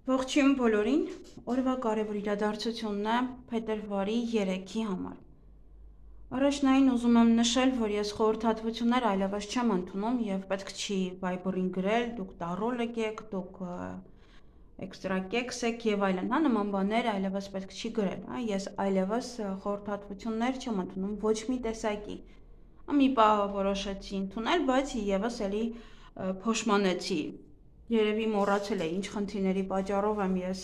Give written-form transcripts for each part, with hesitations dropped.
Ողջույն բոլորին, օրվա կարևոր իրադարձությունն է փետրվարի 3-ի համար։ Առաջնային ուզում եմ նշել, որ ես խորհրդատվություններ այլևս չեմ ընդունում եւ պետք չի Viber-ին գրել, դուք տարրոլ եք, դուք էքստրա կեքս եք եւ այլն, նման բաներ այլևս պետք չի գրել, ես այլևս խորհրդատվություններ չեմ ընդունում ոչ մի տեսակի։ Մի պահ որոշեցի ընդունել, բայց եւս էլի փոշմանեցի։ Երևի մոռացել է ինչ խնդիրների պատճառով եմ ես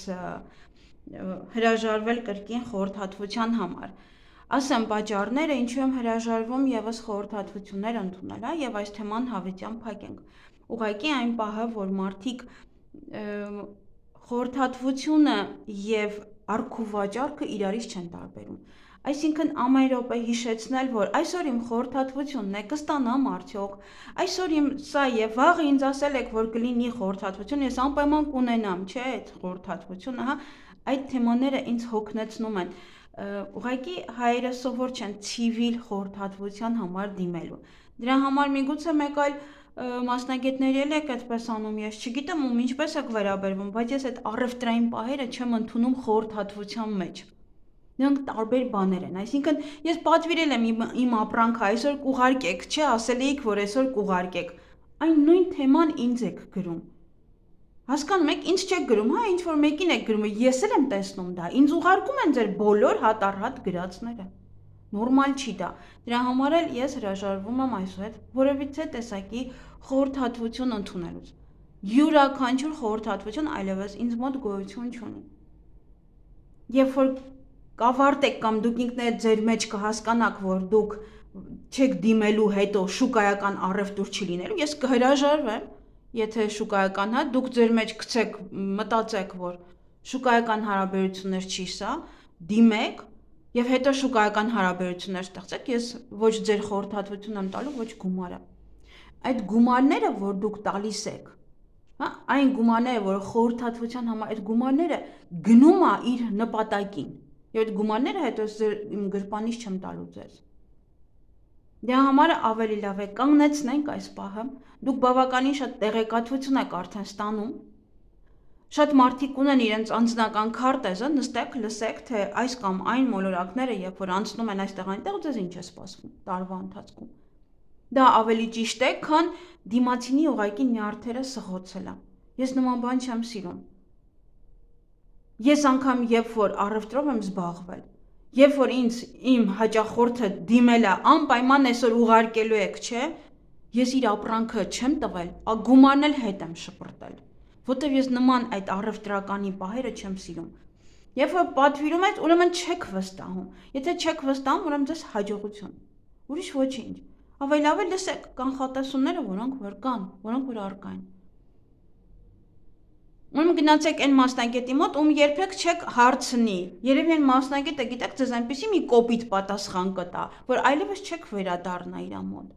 հրաժարվել կրկին խորհրդատվության համար։ Ասեմ պատճառները, ինչու եմ հրաժարվում եւս խորհրդատվություններ ընդունել, եւ այս թեման հավիտյան փակենք։ Ուղղակի այն պահը, որ մարդիկ խորհրդատվությունը եւ արքու վաճառքը իրարից չեն տարբերում։ Այսինքն ամեն րոպե հիշեցնել, որ այսօր իմ խորհրդատվությունն է, կստանամ արդյոք, այսօր իմ սա եւ վաղը ինձ ասել եք, որ կլինի խորհրդատվություն, ես անպայման կունենամ, չէ՞, այդ խորհրդատվությունը, այդ թեմաները ինձ հոգնեցնում են։ Ուղղակի հայերը սովոր չեն ցիվիլ խորհրդատվության համար դիմելու։ Դրա համար միգուցե մեկ այլ մասնագետների էլ եք այդպես անում, ես չգիտեմ ում ինչպես եք վերաբերվում, բայց ես այդ առևտրային պահերը չեմ ընդունում խորհրդատվության մեջ։ Նրանք տարբեր բաներ են, այսինքն ես պատվիրել եմ իմ ապրանքը այսօր կուղարկեք, չէ, ասել էիք, որ այսօր կուղարկեք, այն նույն թեման ինձ եք գրում։ Հասկանում եք, ինձ չեք գրում, ինչ որ մեկին եք գրում, ես էլ եմ տեսնում դա, ինձ ուղարկում են ձեր բոլոր հատ առ հատ գրածները։ Նորմալ չի դա։ Դրա համար էլ ես հրաժարվում եմ այսօր որևիցե տեսակի խորհրդատվություն ընդունելուց։ Յուրաքանչյուր խորհրդատվություն այլևս ինձ մոտ գոյություն չունի։ Երբ որ կավարտեք կամ դուք ինքներդ ձեր մեջ կհասկանաք, որ դուք չեք դիմելու հետո շուկայական առևտուր չի լինելու, ես կհրաժարվեմ, եթե շուկայական դուք ձեր մեջ գցեք, մտածեք, որ շուկայական հարաբերություններ չի սա, դիմեք եւ հետո շուկայական հարաբերություններ ստեղծեք, ես ոչ ձեր խորհրդատվություն եմ տալու, ոչ գումարը։ Այդ գումարները, որ դուք տալիս եք, այն գումարները, որ խորհրդատվության համար այդ գումարները գնում է իր նպատակին։ Եվ այդ գումարները հետո իմ գրպանից չեմ տալու ձեզ։ Դրա համար ավելի լավ է կանգնեցնենք այս պահը։ Դուք բավականին շատ տեղեկատվություն եք արդեն ստանում։ Շատ մարդիկ ունեն իրենց անձնական քարտեզը, նստեք, լսեք, թե այս կամ այն մոլորակները, երբ որ անցնում են այստեղ այնտեղ, ձեզ ինչ է սպասվում տարվա ընթացքում։ Դա ավելի ճիշտ է, քան դիմացինի ուղղակի նյարդերը սղոցելը։ Ես նման բան չեմ սիրում։ Ես անգամ երբ որ առևտրով եմ զբաղվել, երբ որ ինձ իմ հաճախորդը դիմել է անպայման այսօր ուղարկելու եք, չէ, ես իր ապրանքը չեմ տվել, գումարն էլ հետ եմ շպրտել, որտեվ ես նման այդ առևտրականի պահերը չեմ սիրում։ Երբ որ պատվիրում եք, ուրեմն չեք վստահում։ Եթե չեք վստահում, ուրեմն ձեզ հաջողություն։ Ուրիշ ոչինչ։ Ավելի լսեք կանխատեսումները, որոնք որ կան, որոնք որ առկա են։ Ուրեմն գնացեք այն մասնագետի մոտ, ում երբեք չեք հարցնի։ Երևի այն մասնագետը գիտեք ձեզ այնպեսի մի կոպիտ պատասխան կտա, որ այլևս չեք վերադառնա իր մոտ։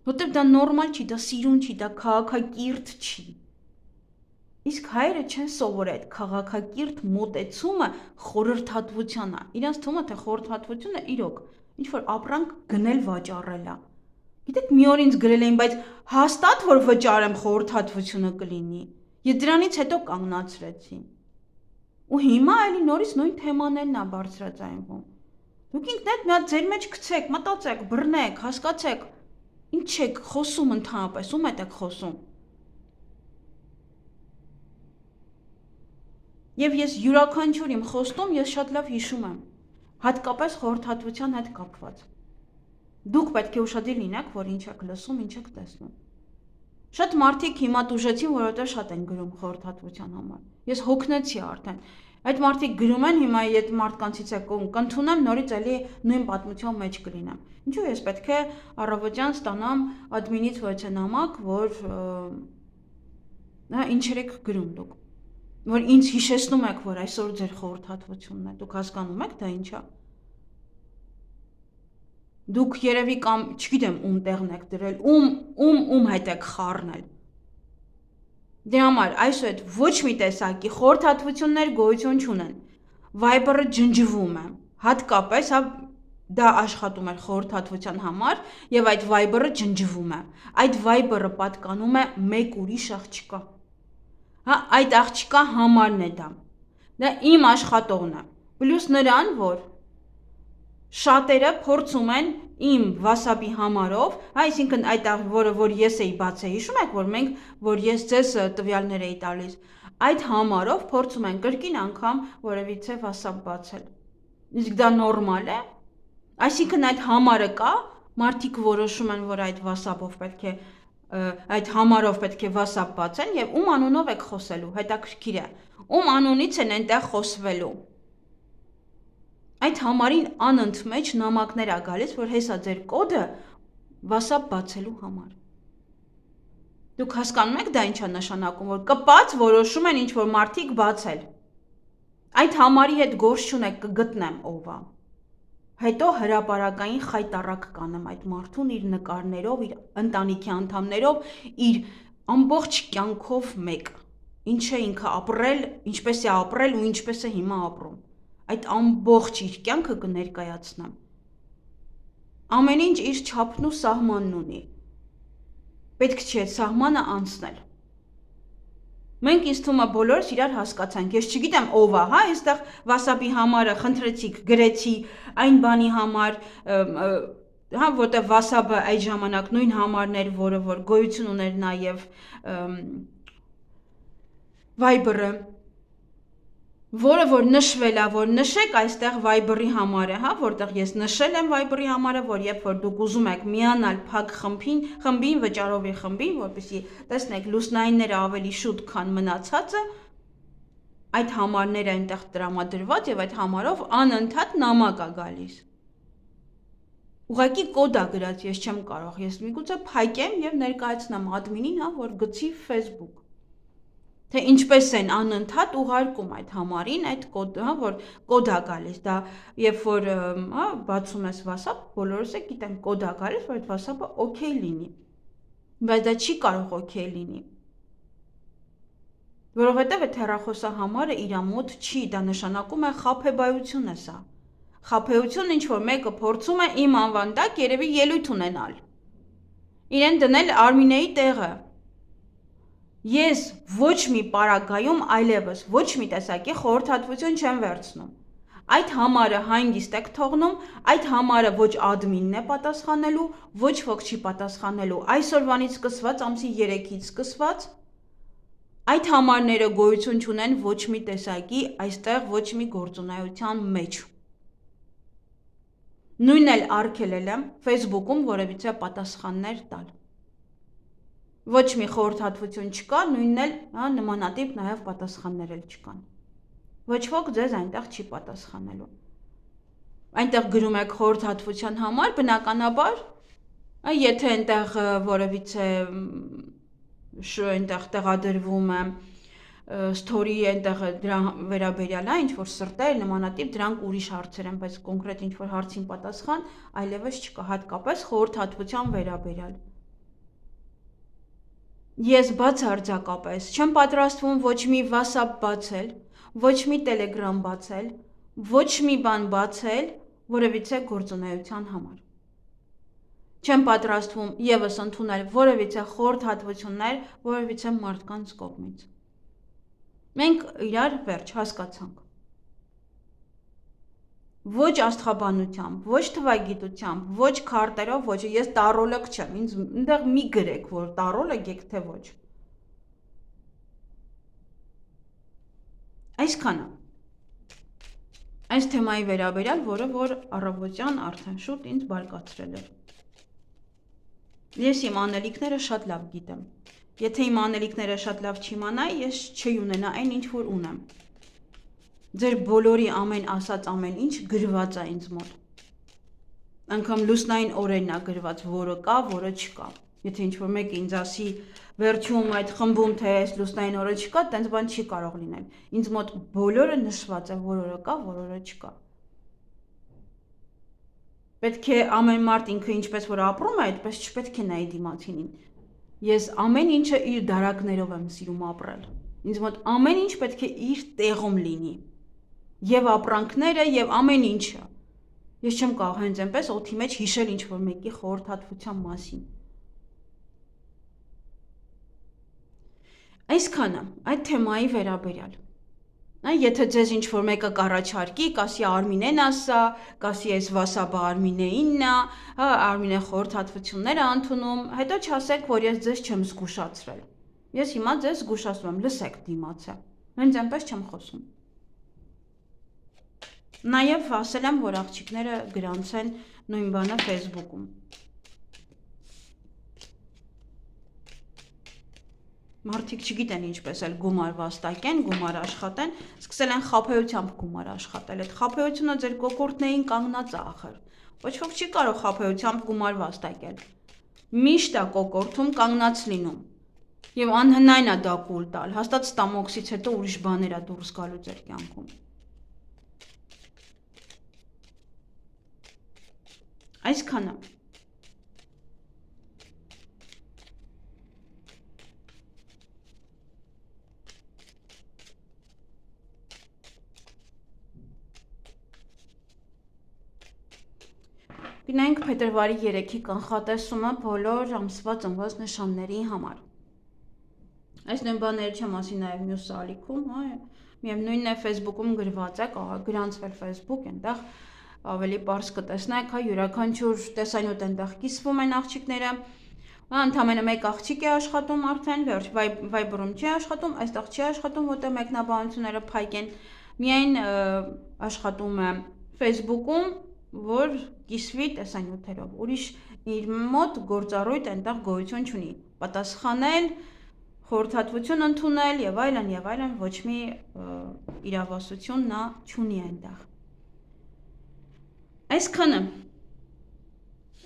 Որտեվ դա նորմալ չի, դա սիրուն չի, դա քաղաքակիրթ չի։ Իսկ հայերը չեն սովոր այդ քաղաքակիրթ մոտեցումը խորհրդատվությանը։ Իրանց թվում է թե խորհրդատվությունը իրոք ինչ որ ապրանք գնել վաճառել է։ Գիտեք, մի օր ինձ գրել էին, բայց հաստատ որ վճարեմ խորհրդատվությունը կլինի։ Ես դրանից հետո կանգնացրեցի։ Ու հիմա էլի նորից նույն թեմաներն է բարձրաձայնվում։ Դուք ինքներդ մի հատ ձեր մեջ գցեք, մտածեք, բռնեք, հասկացեք։ Ինչ եք խոսում ընդհանրապես, ում եք խոսում։ Եվ ես յուրաքանչյուր իմ խոստում ես շատ լավ հիշում եմ, հատկապես խորհրդատվության հետ կապված։ Դուք պետք է ուշադիր լինեք, որ ինչ եք լսում, ինչ եք տեսնում։ Շատ մարդիկ հիմա տուժեցին, որովհետև շատ են գրում խորհրդատվության համար։ Ես հոգնեցի արդեն։ Այդ մարդիկ գրում են, հիմա այդ մարդկանցից է կընդունեմ, նորից էլի նույն պատմության մեջ կլինեմ։ Ինչու ես պետք է առավոտյան ստանամ ադմինից ոչ նամակ, որ ինչեր եք գրում դուք, որ ինձ հիշեցնում եք, որ այսօր ձեր խորհրդատվությունն է, դուք հասկանում եք դա ինչա։ Դուք երևի կամ չգիտեմ ում տեղն եք դրել, ում հետ եք խառնել։ Դրա համար այսօր ոչ մի տեսակի խորհրդատվություններ գոյություն չունեն։ Viber-ը ջնջվում է, հատկապես դա աշխատում է խորհրդատվության համար եւ այդ Viber-ը ջնջվում է։ Այդ Viber-ը պատկանում է մեկ ուրիշ աղջկա։ Հա, այդ աղջկա համարն է դա։ Դա իմ աշխատողն է։ Պլյուս նրան, որ շատերը փորձում են իմ WhatsApp-ի համարով, այսինքն այդ որ ես էի բացել, հիշում եք, որ մենք, որ ես ձեզ տվյալներ էի տալիս, այդ համարով փորձում են կրկին անգամ որևիցե WhatsApp բացել։ Իսկ դա նորմալ է։ Այսինքն այդ համարը կա, մարդիկ որոշում են, որ այդ WhatsApp-ով պետք է այդ համարով պետք է WhatsApp բացեն եւ ում անունով եք խոսելու, հետաքրքիր է։ Ում անունից են այնտեղ խոսվելու։ Այդ համարին անընդմեջ նամակներ ա գալիս, որ հեսա ձեր կոդը WhatsApp բացելու համար։ Դուք հասկանում եք դա ինչա նշանակում, որ կպած որոշում են ինչ-որ մարդիկ բացել։ Այդ համարի հետ գործ չունեք, կգտնեմ ով ա։ Հետո հրապարակային խայտառակ կանեմ այդ մարդուն իր նկարներով, իր ընտանիքի անդամներով, իր ամբողջ կյանքով մեկ։ Ինչ է ինքը ապրել, ինչպես է ապրել ու ինչպես է հիմա ապրում։ Այդ ամբողջ իր կյանքը կներկայացնեմ։ Ամեն ինչ իր չափն ու սահմանն ունի։ Պետք չէ սահմանը անցնել։ Մենք ինձ թվում է բոլորս իրար հասկացանք, ես չգիտեմ ով է, հա, այստեղ WhatsApp-ի համարը խնդրեցիք, գրեցի այն բանի համար, հա, որտեղ WhatsApp-ը այդ ժամանակ նույն համարն էր, որը որ գոյություն ուներ նաև Viber-ը, որը որ նշվել է, որ նշեք այստեղ Viber-ի համարը, հա, որտեղ ես նշել եմ Viber-ի համարը, որ երբ որ դուք ուզում եք միանալ փակ խմբին, վճարովի խմբին, որպեսզի տեսնեք լուսնայինները ավելի շուտ, քան մնացածը, այդ համարները այնտեղ տրամադրված եւ այդ համարով անընդհատ նամակ է գալիս։ Ուղղակի կոդ է գրած, ես չեմ կարող, ես միգուցե փակեմ եւ ներկայացնեմ admin-ին, հա, որ գցի Facebook։ Թե ինչպես են անընդհատ ուղարկում այդ համարին, այդ կոդը, հա, որ կոդ է գալիս, դա երբ որ, հա, բացում ես WhatsApp, բոլորս եք գիտեն կոդ է գալիս, որ այդ WhatsApp-ը օքեյ լինի։ Բայց դա չի կարող օքեյ լինի։ Որովհետև այդ հեռախոսահամարը իր մոտ չի, դա նշանակում է խաբեբայություն է սա։ Խաբեություն ինչ որ մեկը փորձում է իմ անվան տակ երևի ելույթ ունենալ։ Իրեն դնել Արմինեի տեղը։ Ես ոչ մի պարագայում այլևս ոչ մի տեսակի խորհրդատվություն չեմ վերցնում։ Այդ համարը հանգիստ եք թողնում, այդ համարը ոչ admin-ն է պատասխանելու, ոչ ոք չի պատասխանելու այսօրվանից սկսված, ամսի 3-ից սկսված, այդ համարները գոյություն չունեն ոչ մի տեսակի, այստեղ ոչ մի գործունեության մեջ։ Նույնն էլ արգելել եմ Facebook-ում որևիցե պատասխաններ տալ։ Ոչ մի խորհրդատվություն չկա, նույնն էլ, հա, նմանատիպ նաև պատասխաններ էլ չկան։ Ոչ ոք ձեզ այնտեղ չի պատասխանելու։ Այնտեղ գրում եք խորհրդատվության համար, բնականաբար, եթե այնտեղ որևիցե այնտեղ տեղադրվում է story այնտեղ դրա վերաբերյալ է, ինչ որ սրտեր, նմանատիպ դրանք ուրիշ հարցեր են, բայց կոնկրետ ինչ որ հարցին պատասխան այլևս չկա, հատկապես խորհրդատվության վերաբերյալ։ Ես բացարձակապես չեմ պատրաստվում ոչ մի WhatsApp բացել, ոչ մի Telegram բացել, ոչ մի բան բացել որևիցե գործունեության համար։ Չեմ պատրաստվում եւս ընդունել որևիցե խորհրդատվություններ որևիցե մարդկանց կողմից։ Մենք իրար վերջ հասկացանք։ Ոչ աստղաբանությամբ, ոչ թվագիտությամբ, ոչ քարտերով, ոչ ես տարոլոգ չեմ, ինձ այնտեղ մի գրեք, որ տարոլոգ եք, թե ոչ։ Այսքանը։ Այս թեմայի վերաբերյալ, որը որ առավոտյան արդեն շուտ ինձ բարկացրել էր։ Ես իմ անելիքները շատ լավ գիտեմ։ Եթե իմ անելիքները շատ լավ չիմանայի, ես չի ունենա այն ինչ որ ունեմ։ Ձեր բոլորի ամեն ասած ամեն ինչ գրված է ինձ մոտ։ Անգամ լուսնային օրերն է գրված, որը կա, որը չկա։ Եթե ինչ որ մեկը ինձ ասի վերջում այդ խմբում թե այս լուսնային օրը չկա, տենց բան չի կարող լինել։ Ինձ մոտ բոլորը նշված է, որ օրը կա, որ օրը չկա։ Պետք է ամեն մարդ ինքը ինչպես որ ապրում է, այդպես չպետք է նայի դիմացինին։ Ես ամեն ինչը իր դարակներով եմ սիրում ապրել։ Ինձ մոտ ամեն ինչ պետք է իր տեղում լինի։ Եվ ապրանքները, եւ ամեն ինչը։ Ես չեմ կարող հենց այնպես օդի մեջ հիշել ինչ որ մեկի խորհրդատվության մասին։ Այսքանը այդ թեմայի վերաբերյալ։ Եթե ձեզ ինչ-որ մեկը կառաջարկի, կասի Արմինեն ասա, կասի այս վասաբը Արմինեինն է, հա, Արմինեն խորհրդատվություններ է ընդունում, հետո չասեք, որ ես ձեզ չեմ զգուշացրել։ Ես հիմա ձեզ զգուշացնում եմ, լսեք դիմացը։ Հենց այնպես չեմ խոսում։ Նաև ասել եմ, որ աղջիկները գրանցեն նույն բանը Facebook-ում։ Մարդիկ չգիտեն ինչպես էլ գումար վաստակեն, գումար աշխատեն, սկսել են խաբեությամբ գումար աշխատել։ Այդ խաբեությունը ձեր կոկորդներին կանգնած է ախր։ Ոչ ոք չի կարող խաբեությամբ գումար վաստակել։ Միշտ է կոկորդում կանգնած լինում։ Եվ անհնայն է դա կուլ տալ։ Հաստատ ստամոքսից հետո ուրիշ բաներ է դուրս գալու ձեր կյանքում։ Այսքանը։ Գնանք փետրվարի 3-ի կանխատեսումը բոլոր ամսվա ծնված նշանների համար։ Այս նույն բաները չեմ ասի նաև մյուս ալիքում, հա, միևնույնն է Facebook-ում գրված է, գրանցվել Facebook, այնտեղ ավելի པարզ կտեսնեք, հա, յուրաքանչյուր տեսանյութ այնտեղ կիսվում են աղջիկները, ընդամենը մեկ աղջիկ է աշխատում արդեն, վերջ, Viber-ում չի աշխատում, այստեղ չի աշխատում, որտեղ մեկնաբանությունները փայք են, միայն աշխատում է Facebook-ում, որ կիսվի տեսանյութերով, ուրիշ իր մոտ գործառույթ այնտեղ գոյություն չունի, պատասխանել, խորհրդատվություն ընդունել եւ այլն, ոչ մի իրավասություն նա չունի այնտեղ։ Այսքանը։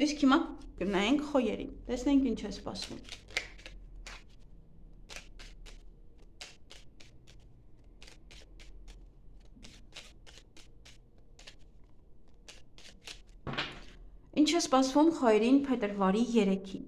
Իսկ հիմա գնայինք խոյերին, տեսնենք ինչ է սպասվում։ Ինչ է սպասվում խոյերին փետրվարի 3-ին։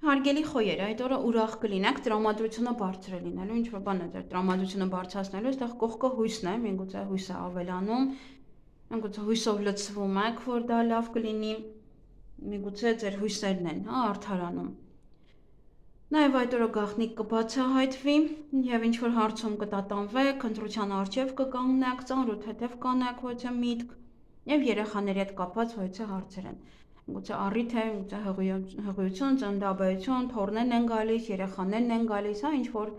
Հարգելի խոյեր, այդ օրը ուրախ կլինեք, տրամադրությունը բարձր է լինելու, ինչ-որ բան է ձեր տրամադրությունը բարձրացնելու, այստեղ կողքը հույսն է, միգուցե հույսը ավելանում, միգուցե հույսով լցվում եք, որ դա լավ կլինի, միգուցե ձեր հույսերն են, հա, արդարանում։ Նաև այդ օրը գաղտնիք կբացահայտվի եւ ինչ-որ հարցում կտատանվեք, ընտրության առջև կկանգնեք, ծանրութ հետև կանեք, ոչ է միտք եւ երեխաների հետ կապված ոչ է հարցեր են։ Գուցե առիթ է, գուցե հղիություն, ծննդաբերություն, թորներն են գալիս, երեխաներն են գալիս, հա, ինչ որ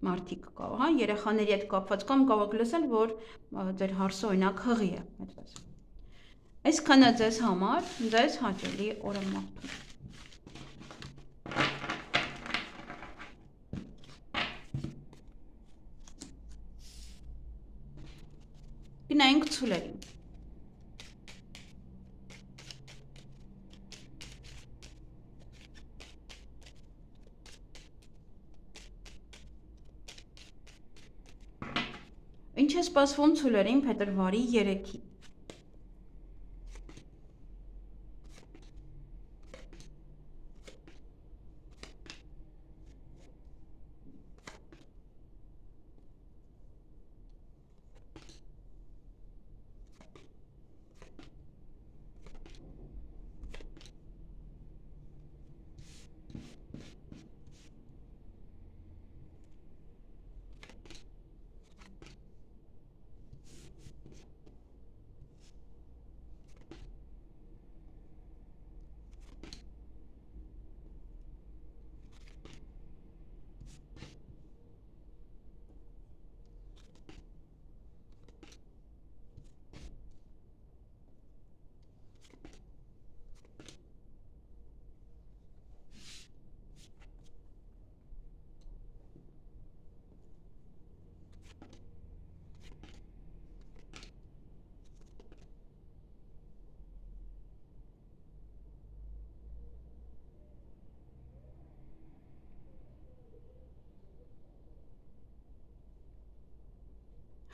մարդիկ կա, հա, երեխաների հետ կապված կամ կարող լսել, որ ձեր հարցը օրինակ հղի է, այդպես։ Այսքանը ձեզ համար, ձեզ հաճելի օր եմ մաղթում։ Գնայինք ցուլերին։ Ինչ է սպասվում ցուլերին փետրվարի 3-ին։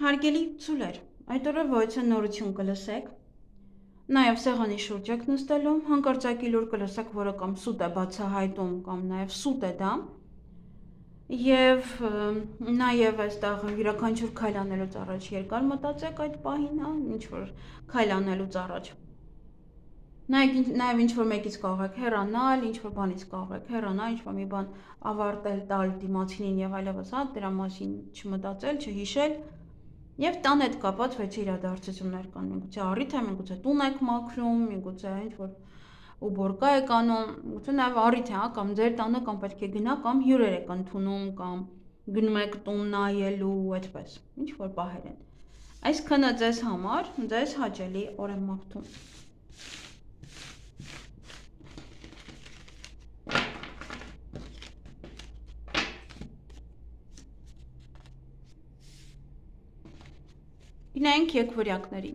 Հարգելի ցուլեր, այդ օրը ոյցը նորություն կլսեք, նաև սեղանի շուրջ եք նստելու, հանկարծակի լուր կլսեք, որը կամ սուտ է բացահայտում, կամ նաև սուտ է դա, և նաև այստեղ յուրաքանչյուր քայլ անելուց առաջ երկար մտածեք այդ պահին, ինչ-որ քայլ անելուց առաջ։ Նաև ինչ-որ մեկից կարող եք հեռանալ, ինչ-որ բանից կարող եք հեռանալ, ինչ-որ մի բան ավարտել, տալ դիմացինին և այլևս, դրա մասին չմտածել, չհիշել, և տան հետ կապված վեցի իրադարձություններ կան, միգուցե առիթ է, միգուցե տուն եք մաքրում, միգուցե ինչ-որ ուբորկա եք անում, միգուցե նաև առիթ է, կամ ձեր տանը կամ պետք է գնա, կամ հյուրեր եք ընդունում, կամ գնում եք տուն նայելու, այդպես, ինչ-որ պահեր են։ Այսքանը ձեզ համար, ձեզ հաճելի օր եմ մաղթում։ Գնայինք եկվորյակներին։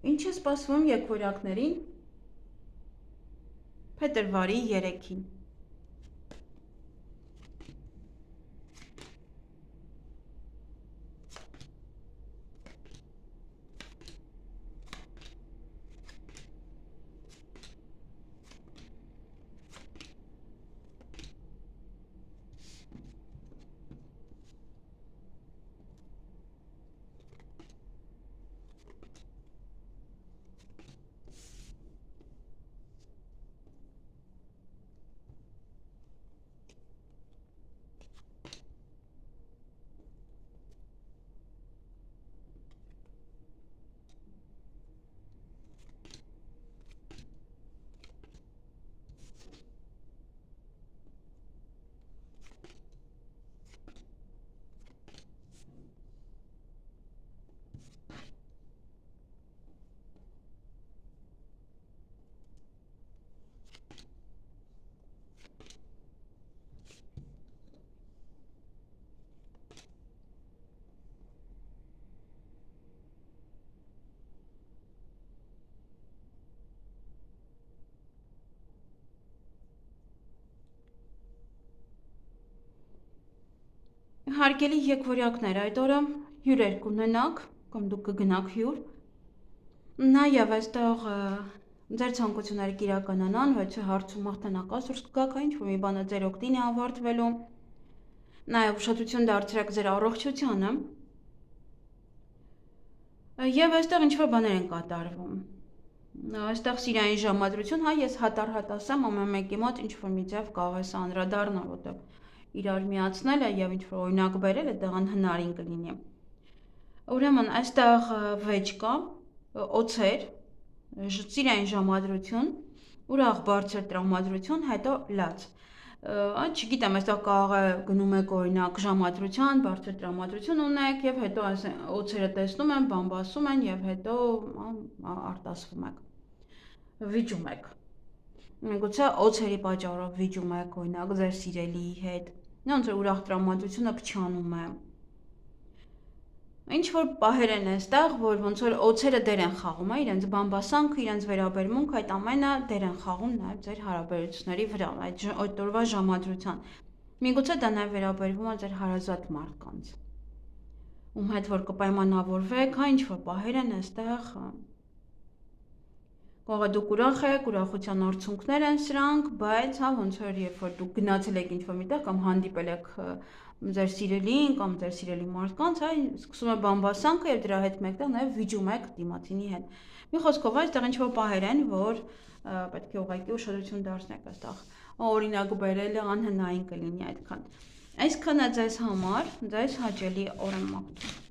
Ինչ է սպասվում եկվորյակներին փետրվարի 3-ին։ Հարգելի եկվորյակներ, այդ օրը հյուրեր կունենաք, կամ դուք կգնաք հյուր, նաև այստեղ ձեր ցանկությունները կիրականանան, վեցը հարցում հաղթանակած դուրս կգաք, ինչ-որ մի բանը ձեր օգտին է ավարտվելու, նաև ուշադրություն դարձրեք ձեր առողջությանը, և այստեղ ինչ-որ բաներ են կատարվում, այստեղ սիրային ժամադրություն, ես հատառհատ ասեմ, ամեն մեկի մոտ ինչ-որ մի ձև կարող է սա անդրադառնալ, որտեղ իրար միացնելը և ինչ-որ օրինակ բերել, այդտեղ անհնարին կլինի։ Ուրեմն այստեղ վեճ կա, օձեր, սիրային ժամադրություն, ուրախ բարձր տրամադրություն, հետո լաց։ Չգիտեմ, այստեղ կարող է գնում եք օրինակ ժամադրության, բարձր տրամադրություն ունեք և հետո օձերը տեսնում են, բամբասում են և հետո արտասվում եք, վիճում եք։ Միգուցե օձերի պատճառով վիճում եք, օրինակ ձեր սիրելիի հետ, ոնց որ ուրախ տրամադրությունը փչանում է։ Ինչ-որ պահեր են այստեղ, որ ոնց որ օձերը դեր են խաղում, իրենց բամբասանքը, իրենց վերաբերմունքը, այդ ամենը դեր են խաղում նաև ձեր հարաբերությունների վրա, այդ օրվա ժամադրության։ Միգուցե դա նաև վերաբերվում է ձեր հարազատ մարդկանց, ում հետ որ կպայմանավորվեք, ինչ-որ պահեր են այստեղ, կարող է դուք ուրախ եք, ուրախության արդյունքներ են սրանք, բայց ոնց որ երբ որ դուք գնացել եք ինչ-որ միտեղ կամ հանդիպել եք ձեր սիրելիին կամ ձեր սիրելի մարդկանց, սկսում է բամբասանքը և դրա հետ մեկտեղ նաև վիճում եք դիմացինի հետ։ Մի խոսքով այստեղ ինչ-որ պահեր են, որ պետք է ուղղակի ուշադրություն դարձնեք այստեղ, օրինակ բերելը անհնարին կլինի այդքան։ Այսքանը ձեզ համար, ձեզ հաճելի օր եմ մաղթում։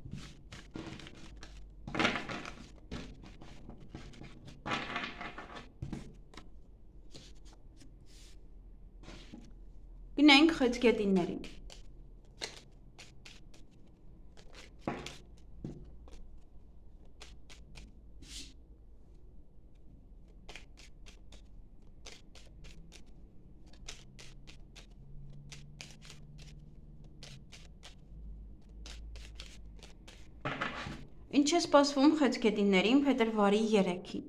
Գնայինք խեցգետիններին։ Ինչ է սպասվում խեցգետիններին փետրվարի 3-ին։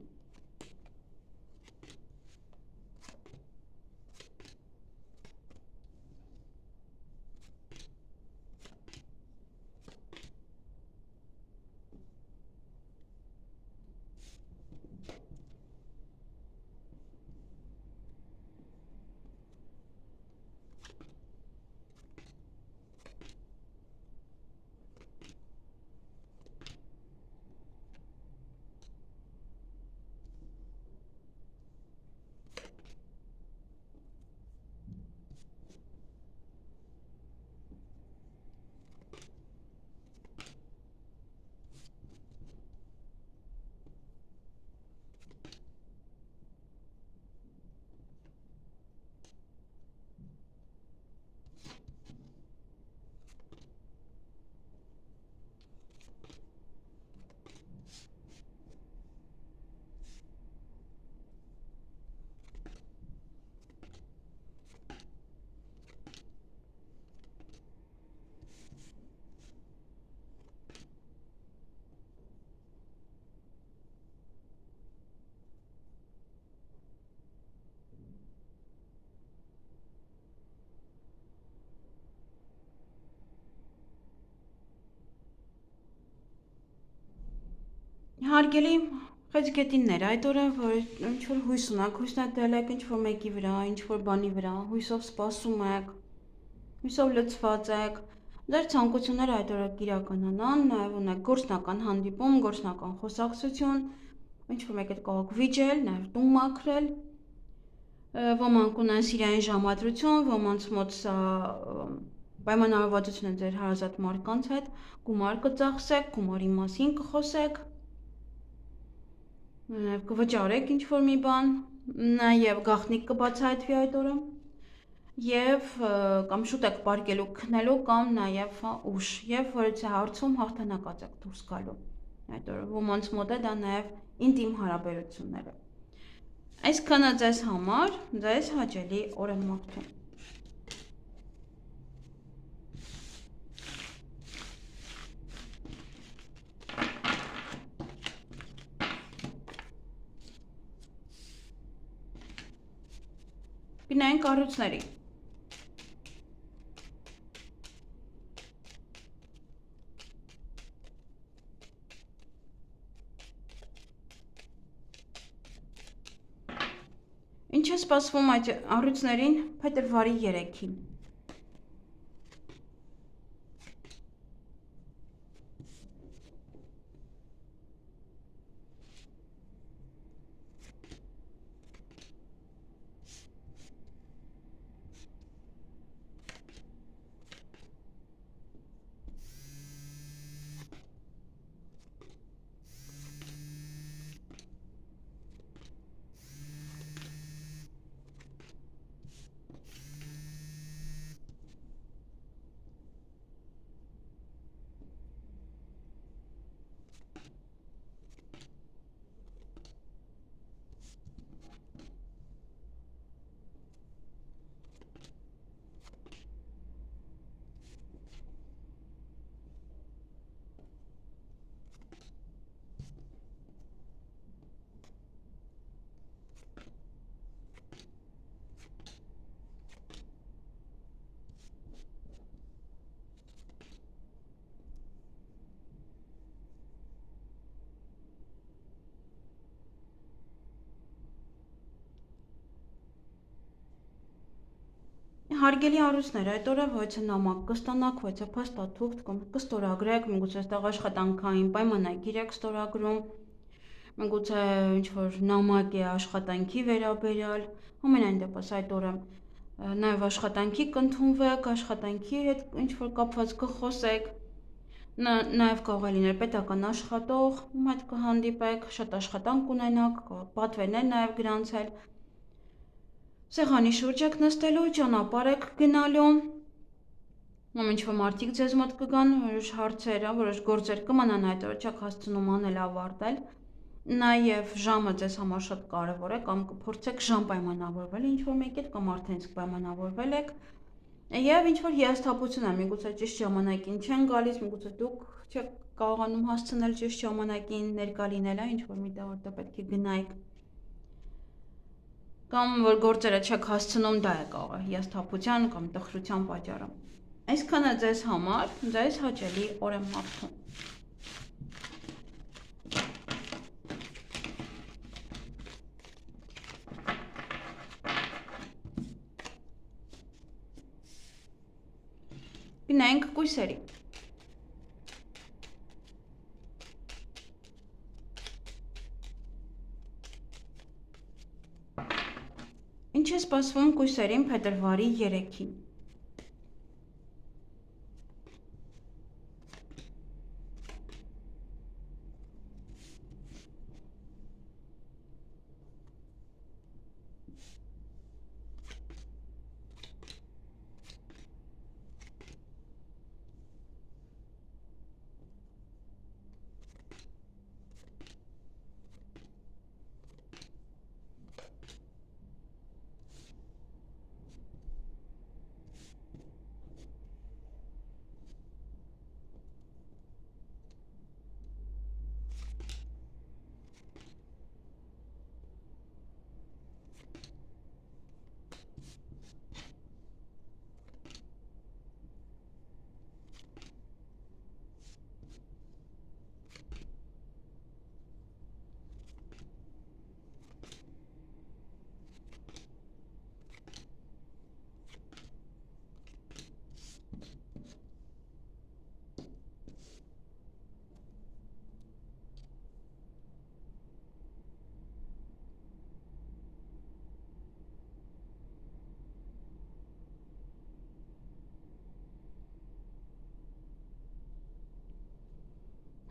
Հարգելի խեցգետիններ, այդ օրը որ ինչ-որ հույս ունեք, հույսնատել եք ինչ-որ մեկի վրա, ինչ-որ բանի վրա, հույսով սպասում եք, հույսով լցված եք, ձեր ցանկությունները այդ օրը կիրականանան, նաև ունեք գործնական հանդիպում, գործնական խոսակցություն, ինչ-որ մեկ հետ կարող եք վիճել, նաև տուն մաքրել, ոմանք ունեն սիրային ժամադրություն, ոմանց մոտ սա պայմանավորվածություն է ձեր հարազատ մարդկանց հետ, գումար կծախսեք, գումարի մասին կխոսեք, նաև կվճարեք ինչ-որ մի բան, նաև գաղտնիք կբացահայտվի այդ օրը, և կամ շուտ եք պարկելու քնելու կամ նաև ուշ, և որևէ հարցում հաղթանակած եք դուրս գալու այդ օրը, ոմանց մոտ է դա նաև ինտիմ հարաբերություններ է։ Այսքանը ձեզ համար, ձեզ հաճելի օր եմ մաղթում։ Գնային կառույցների։ Ինչ է սպասվում այդ առույցներին փետրվարի 3-ին։ Հարգելի առույցներ, այդ օրը ոյցը նամակ կստանաք, ոյցը փաստաթուղթ կամ կստորագրեք, միգուցե այստեղ աշխատանքային պայմանագիր եք ստորագրում, միգուցե ինչ-որ նամակ է աշխատանքի վերաբերյալ, ամենայն դեպս այդ օրը նաև աշխատանքի կընդունվեք, աշխատանքի հետ ինչ-որ կապված կխոսեք, նաև կարող է լինել պետական աշխատող, ում հետ կհանդիպեք, շատ աշխատանք ունենաք, պատվերներ նաև գրանցել, սեղանի շուրջ եք նստելու, ճանապարհ եք գնալու, ինչ-որ մարդիկ ձեզ մոտ կգան, որոշ հարցեր, որոշ գործեր կմնան այդ օրը չեք հասցնում անել ավարտել, նաև ժամը ձեզ համար շատ կարևոր է, կամ կփորձեք ժամ պայմանավորվել ինչ-որ մեկի հետ, կամ արդեն իսկ պայմանավորվել եք, և ինչ-որ հիասթափություն է, միգուցե ճիշտ ժամանակին չեն գալիս, միգուցե դուք չեք կարողանում հասցնել ճիշտ ժամանակին ներկա լինել, ինչ որ մի տեղ որտեղ պետք է գնայիք։ Կամ որ գործերը չեք հասցնում, դա է կարող է հիասթափության կամ տխրության պատճառը։ Այսքանը ձեզ համար, ձեզ հաճելի օր եմ մաղթում։ Գնանք կույսերի։ Ինչ է սպասվում կույսերին փետրվարի 3-ին։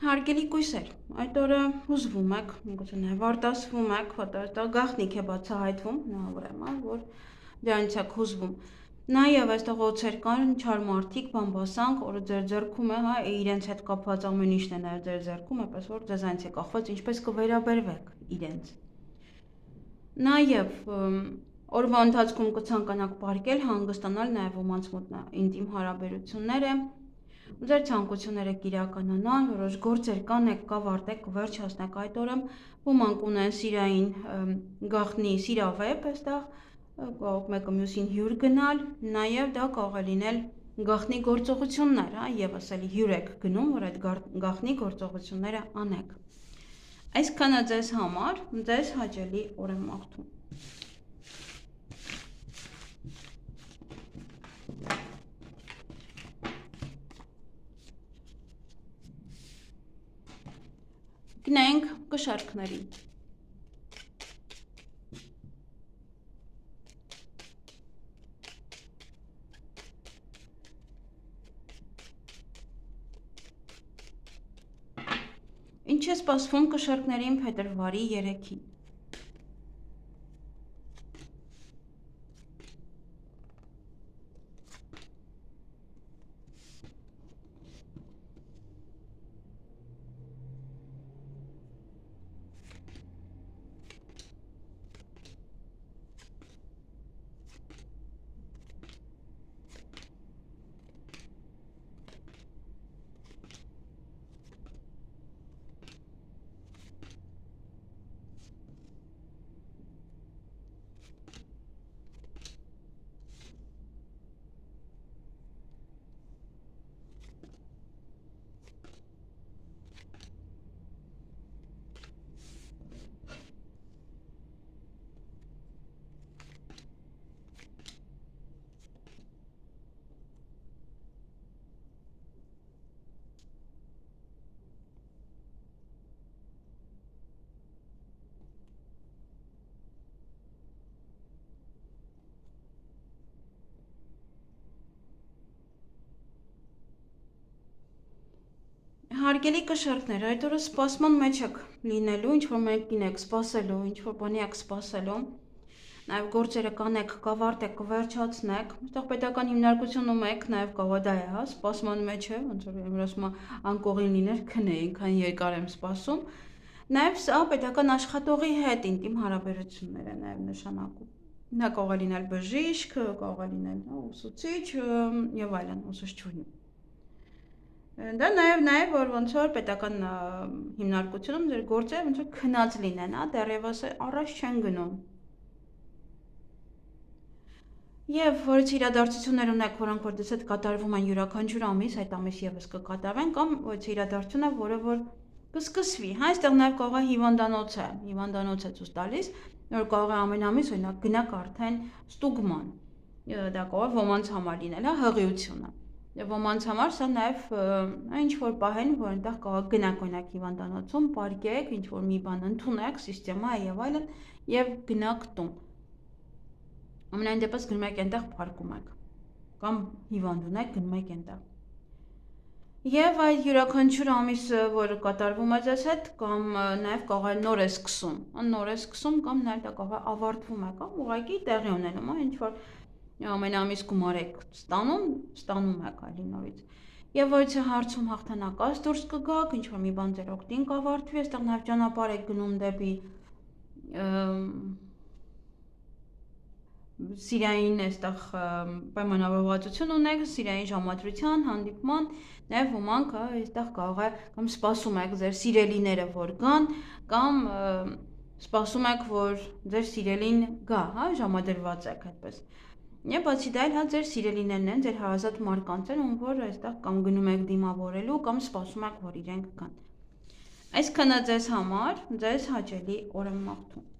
Հարգելի կույսեր, այդ օրը հուզվում եք, գուցե նաև արտասվում եք, որտեղ գաղտնիք է բացահայտվում, ուրեմն, որ դրանից եք հուզվում։ Նաև այստեղ օձեր կան, չար մարդիկ, բամբասանք, որը ձեր ձեռքում է, հա, իրենց հետ կապված ամեն ինչն է նաև ձեր ձեռքում, այնպես որ ձեզանից է կախված ինչպես կվերաբերվեք իրենց։ Նաև օրվա ընթացքում կցանկանաք պարկել, հանգստանալ, նաև ոմանց մոտ ինտիմ հարաբերություններ է։ Ձեր ցանկությունները կիրականանան, որոշ գործեր կանեք, կավարտեք, կվերջացնեք այդ օրը, ոմանք ունեն սիրային գաղտնի սիրավեպ այստեղ, կարող մեկը մյուսին հյուր գնալ, նաև դա կարող է լինել գաղտնի գործողություններ, հա, եւս էլի հյուր եք գնում, որ այդ գաղտնի գործողությունները անեք։ Այսքանը ձեզ համար, ձեզ հաճելի օր եմ մաղթում։ Գնանք կշարքներին։ Ինչ է սպասվում կշարքներին փետրվարի 3-ին։ Հարգելի կշարքներ, այդ օրը սպասման մեջ եք լինելու, ինչ-որ մեկին եք սպասելու, ինչ-որ բանի եք սպասելու, նաև գործերը կանեք, կավարտեք, կվերջացնեք, այստեղ պետական հիմնարկությունում եք, նաև կարող է դա է, հա, սպասման մեջ է, ոնց որ եմ ասում անկողին լիներ, քնեի, քան երկար եմ սպասում, նաև սա պետական աշխատողի հետ ինտիմ հարաբերություններ է նաև նշանակում, նա կարող է լինել բժիշկ, կարող է լինել ուսուցիչ եւ այլն, ուսուցչուհի։ Դա նաև որ ոնց որ պետական հիմնարկությունում ձեր գործերը ոնց որ քնած լինեն, դեռևս առաջ չեն գնում։ Եվ որից իրադարձություններ ունեք, որոնք որ դες հետ կատարվում են յուրաքանչյուր ամիս, այդ ամիս եւս կկատարվեն, կամ որից իրադարձություն է, որը որ կսկսվի, հա, այստեղ նաև կարող է հիվանդանոց է ցույց տալիս, որ կարող է ամեն ամիս օրինակ գնաք արդեն ստուգման։ Դա կարող է ոմանց համար լինել, հա, հղիությունը։ Եվ ոմանց համար սա նաև ինչ որ պահեն, որ այնտեղ կարող գնաք օրինակ հիվանդանոցում, պարկեք, ինչ որ մի բան ընդունեք, սիստեմա եւ այլն, եւ գնաք տուն։ Ամենայն դեպս գնում եք այնտեղ փարկում եք, կամ հիվանդ ունեք, գնում եք այնտեղ։ Եվ այդ յուրաքանչյուր ամիսը, որ կատարվում է ձեզ հետ, կամ նաև կարող է նոր է սկսում, կամ նաև դա կարող է ավարտվում է, կամ ուղղակի տեղի ունենում է, ինչ որ ամեն ամիս գումար եք ստանում եք այլի նորից։ Եվ որից հարցում հաղթանակած դուրս կգաք, ինչ որ մի բան ձեր օգտին կավարտվի, այստեղ նաև ճանապարհ եք գնում դեպի Սիրիային այստեղ պայմանավորվածություն ունեք, Սիրիային ժամադրության, հանդիպման, նաև ոմանք այստեղ կարող է կամ սպասում եք ձեր սիրելիները որ գան, կամ սպասում եք որ ձեր սիրելին գա, հա, ժամադրված եք այդպես։ Եվ բացի դա էլ հա ձեր սիրելիներն են, ձեր հարազատ մարդկանց են, ում որ այստեղ կամ գնում եք դիմավորելու, կամ սպասում եք որ իրենք գան։ Այսքանը ձեզ համար, ձեզ հաճելի օր եմ մաղթում։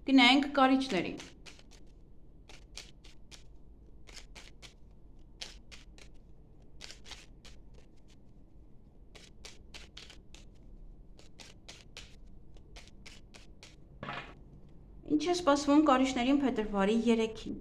Գնանք կարիճների։ Ինչ է սպասվում կարիճներին փետրվարի 3-ին։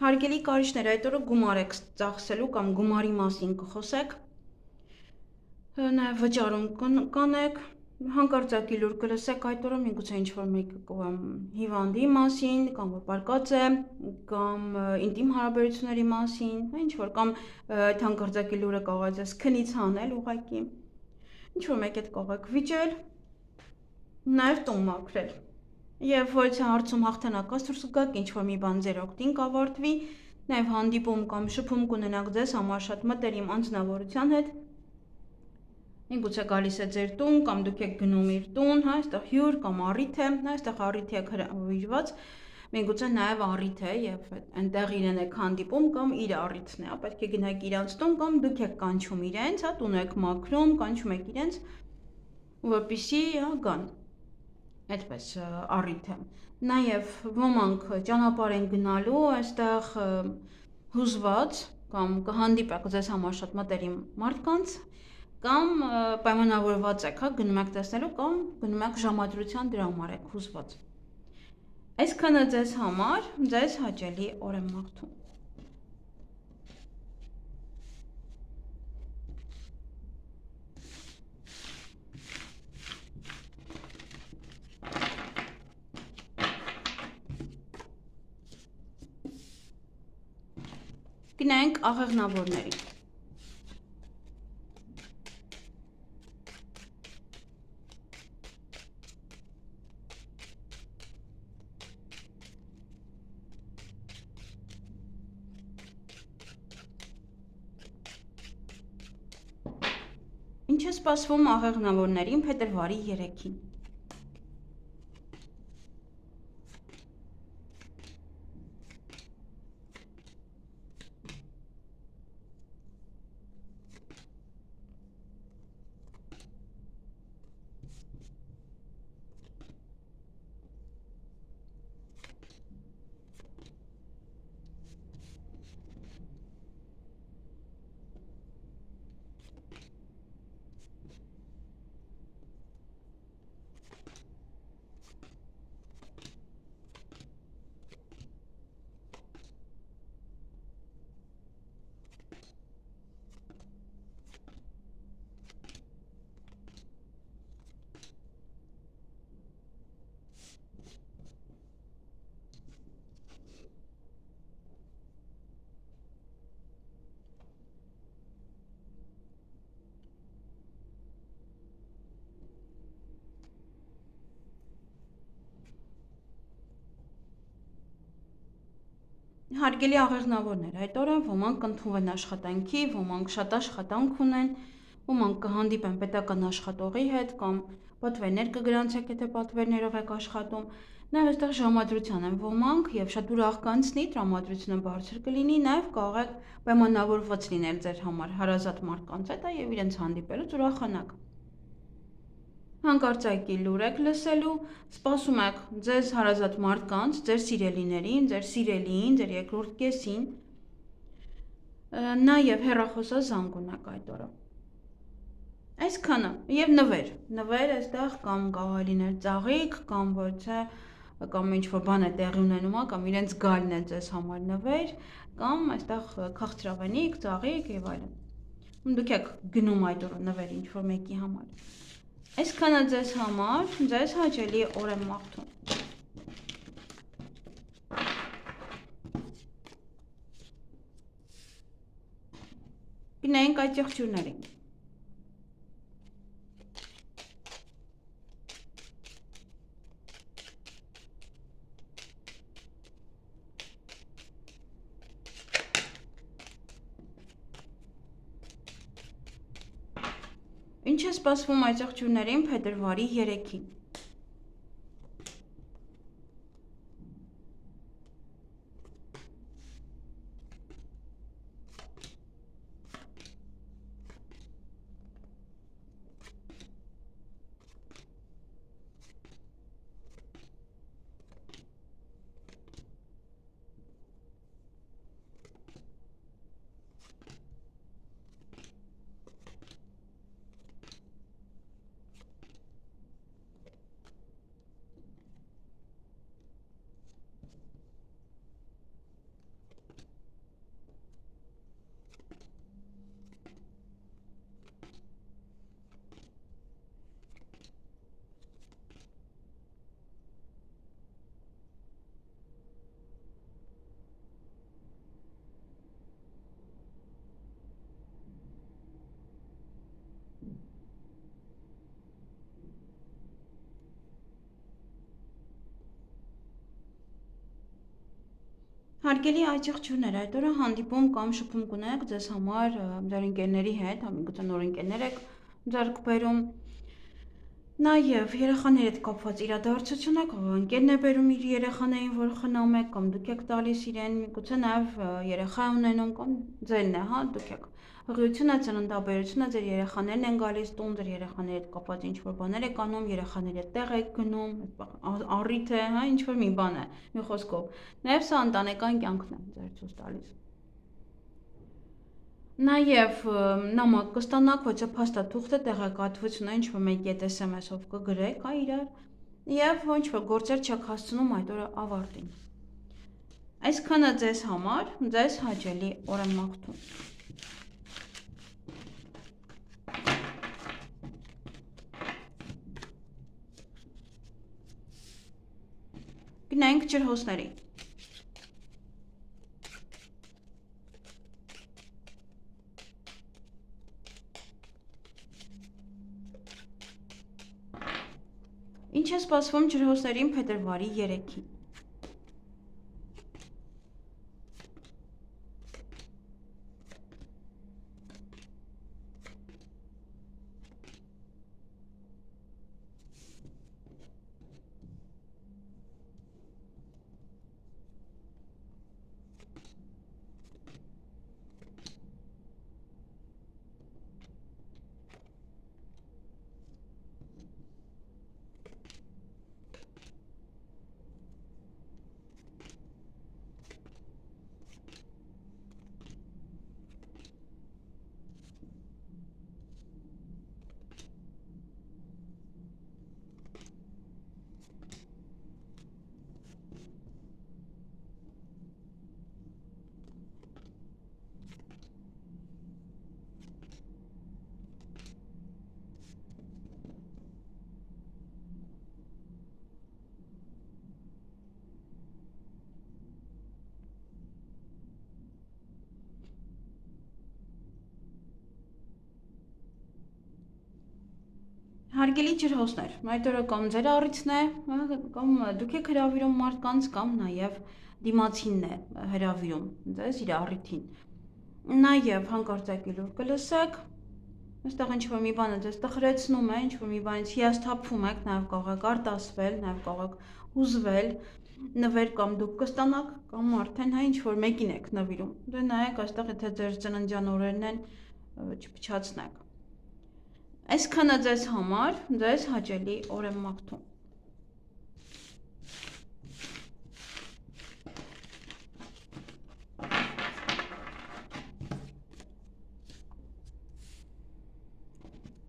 Հարգելի կարիճներ, այդ օրը գումար եք ծախսելու կամ գումարի մասին կխոսեք, նաև վճարում կանեք, հանկարծակի լուր կլսեք այդ օրը միգուցե ինչ-որ մեկը հիվանդի մասին, կամ որ պարկած է, կամ ինտիմ հարաբերությունների մասին, ինչ-որ կամ այդ հանկարծակի լուրը կարող է ձեզ քնից հանել ուղղակի, ինչ-որ մեկ հետ կարող եք վիճել, նաև տուն մաքրել։ Եվ որից հարցում հաղթանակած դուրս կգաք, ինչ-որ մի բան ձեր օգտին կավարտվի, նաև հանդիպում կամ շփում կունենաք ձեզ համար շատ մտերիմ անձնավորության հետ, միգուցե գալիս է ձեր տուն, կամ դուք եք գնում իր տուն, հա, այստեղ հյուր կամ առիթ է, հա, այստեղ առիթի եք հրավիրված, միգուցե նաև առիթ է եւ այնտեղ իրեն եք հանդիպում կամ իր առիթն է, հա, պետք է գնաք իրանց տուն կամ դուք եք կանչում իրենց, հա, տուն եք մաքրում, կանչում եք իրենց, որպեսզի գան։ Այդպես առիթ է։ Նաև ոմանք ճանապարհ են գնալու, այստեղ հուզված կամ կհանդիպեք ձեզ համար շատ մտերիմ մարդկանց, կամ պայմանավորված եք, հա, գնում եք տեսնելու կամ գնում եք ժամադրության դրա համար եք հուզված։ Այսքանը ձեզ համար, ձեզ հաճելի օր եմ մաղթում։ Գնանք աղեղնավորների։ Ինչ է սպասվում աղեղնավորներին փետրվարի 3-ին։ Հարգելի աղեղնավորներ, այդ օրը ոմանք կընդունվեն աշխատանքի, ոմանք շատ աշխատանք ունեն, ոմանք կհանդիպեն պետական աշխատողի հետ կամ պատվերներ կգրանցեք, եթե պատվերներով եք աշխատում, նաև այստեղ ժամադրության են ոմանք եւ շատ ուրախ կանցնի, տրամադրությունը բարձր կլինի, նաև կարող եք պայմանավորված լինել ձեր համար հարազատ մարդկանց հետ եւ իրենց հանդիպելուց ուրախանաք։ Հանկարծակի լուր եք լսելու, սպասում եք ձեզ հարազատ մարդկանց, ձեր սիրելիներին, ձեր սիրելիին, ձեր երկրորդ կեսին, նաև հեռախոսազանգ ունեք այդ օրը։ Այսքանը, եւ նվեր այստեղ կամ կարող է լինել ծաղիկ, կամ ոչ թե կամ ինչ-որ բան է տեղի ունենում, կամ իրենց գալն է ձեզ համար նվեր, կամ այստեղ քաղցրավենիք, ծաղիկ եւ այլն։ Դուք եք գնում այդ օրը նվեր ինչ-որ մեկի համար։ Այսքանը ձեզ համար, ձեզ հաճելի օր եմ մաղթում։ Գնանք այդ եղջյուրներին։ Ինչ է սպասվում այդ եղջյուրներին փետրվարի 3-ին։ Հարգելի այդ եղջյուրներ, այդ օրը հանդիպում կամ շփում կունեք ձեզ համար ձեր ընկերների հետ, ամենգուցե նոր ընկերներ եք ձեռք բերում, նաև երեխաների հետ կապված իրադարձություն է, կարող ընկերն է բերում իր երեխաներին, որ խնամ եք, կամ դուք եք տալիս իրեն, միգուցե նաև երեխա ունենում, կամ ձերն է, հա, դուք եք հղիությունը, ծննդաբերությունը, ձեր երեխաներն են գալիս տուն, ձեր երեխաների հետ կապված ինչ-որ բաներ եք անում, երեխաների հետ տեղ եք գնում, առիթ է, հա, ինչ-որ մի բան է, մի խոսքով։ Նաև սա ընտանեկան կյանքն է ձեր ցույց տալիս։ Նաև նամակ կստանաք, ոչ թե փաստաթուղթ է, տեղեկատվությունը ինչ-որ մեկի հետ SMS-ով կգրեք, հա, իրար, եւ ինչ-որ գործեր չեք հասցնում այդ օրը ավարտին։ Այսքանը ձեզ համար, ձեզ հաճելի օր եմ մաղթում։ Գնանք ջրհոսների։ սպասվում ջրհոսներին փետրվարի 3-ին։ Հարգելի ջրհոսներ, այդ օրը կամ ձեր առիթն է, կամ դուք եք հրավիրում մարդկանց, կամ նաև դիմացինն է հրավիրում ձեզ իր առիթին։ Նաև հանկարծակի լուր կլսեք, այստեղ ինչ-որ մի բանը ձեզ տխրեցնում է, ինչ-որ մի բանից հիասթափվում եք, նաև կարող եք արտասվել, նաև կարող եք հուզվել, նվեր կամ դուք կստանաք, կամ արդեն հա ինչ-որ մեկին եք նվիրում։ Դե նայեք այստեղ, եթե ձեր ծննդյան օրերն են, չփչացնեք։ Այսքանը ձեզ համար, ձեզ հաճելի օր եմ մաղթում։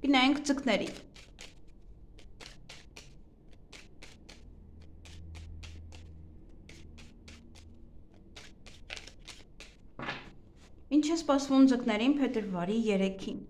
Գնանք ձկների։ Ինչ է սպասվում ձկներին փետրվարի 3-ին։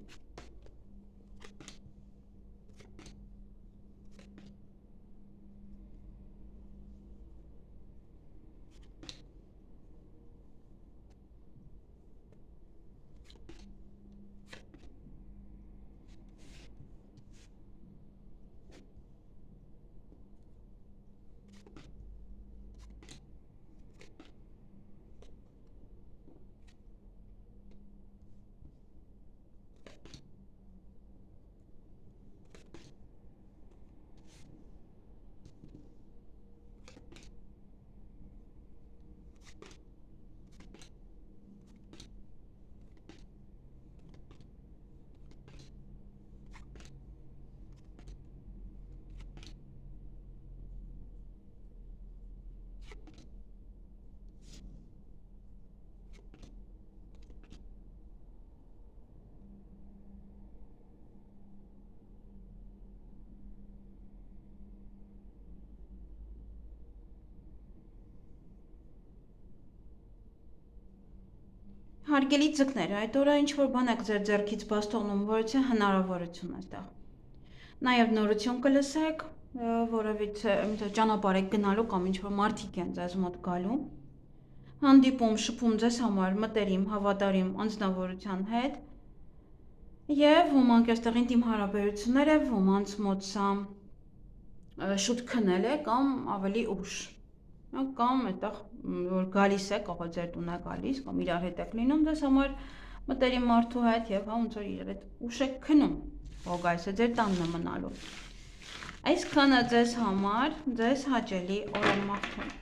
Հարգելի ձկներ, այդ օրը ինչ-որ բան եք ձեր ձեռքից բաց թողնում, որից է հնարավորություն այստեղ։ Նաև նորություն կլսեք, որովհետեւ ճանապարհ եք գնալու կամ ինչ-որ մարդիկ են ձեզ մոտ գալու։ Հանդիպում, շփում ձեզ համար մտերիմ, հավատարիմ անձնավորության հետ։ Եվ ոմանք այստեղ ինտիմ հարաբերություններ է, ոմանց մոտ սա շուտ քնել է կամ ավելի ուշ։ Կամ այդտեղ որ գալիս է, կարող է ձեր տուն է գալիս, կամ իրար հետ եք լինում դες համար մտերիմ մարդու հետ եւ հա ոնց որ իրար հետ ուշ եք քնում, ո գալիս է ձեր տանն է մնալու։ Այսքանը ձեզ համար, ձեզ հաճելի օր եմ մաղթում։